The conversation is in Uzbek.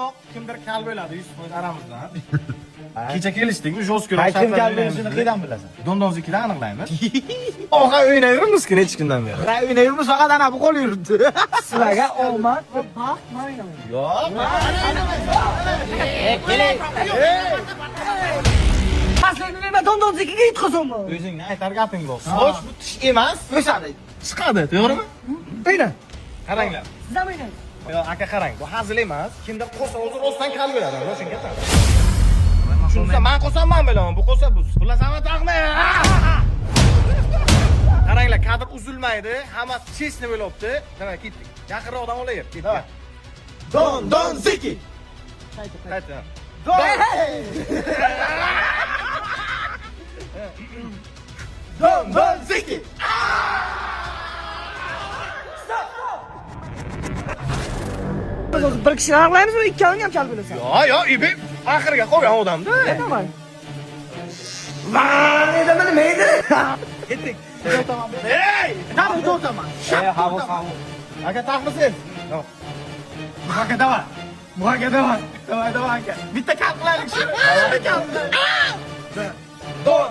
Yo'q, kimdir kal bo'ladi 100% aramizdan. Kecha kelishdikmi, jo'skir. Kim kelishini qaydan bilasan? Dondonzikidan aniqlaymiz. Oha, o'ynayveramiz necha kundan beri. Ha, o'ynaymiz faqat ana bu qo'l yuribdi. Sizlarga omad va baxt o'ynamayman. Yo'q. Aslida nima dondonzikiga yutqazammi? O'zingni aytar gaping bo'lsin. Soch bu tish emas, O'sadi. chiqadi, to'g'rimi? O'yna. Qaranglar. Siz ham o'ynang. Yo, aka qarang, bu hazil emas. Kimdir qo'sa o'zi rostdan kal bo'ladi, shunga tan. Shunsa men qo'sam men bilaman, bu qo'sa bu. Bilasanmi taqmi? Qaranglar, kadr uzilmaydi, hamma chesni bo'libdi. Mana ketdik. Yaqinroqdan olaver, ketdik. Dondonziki. Qayta. Dondonziki. Bir kishi aniqlaymiz, ikkoving ham kal bo'lasan. Yo, ibi oxiriga qo'ygan odamda. Aytaman. Nima maydi? Ketdik. Hey! Tamam, to'xtaman. Havuz. Aka taqmisiz? Yo'q. Aka davar. Muhaga davar. Davar aka. Bitta kal qilaylik shuni. Don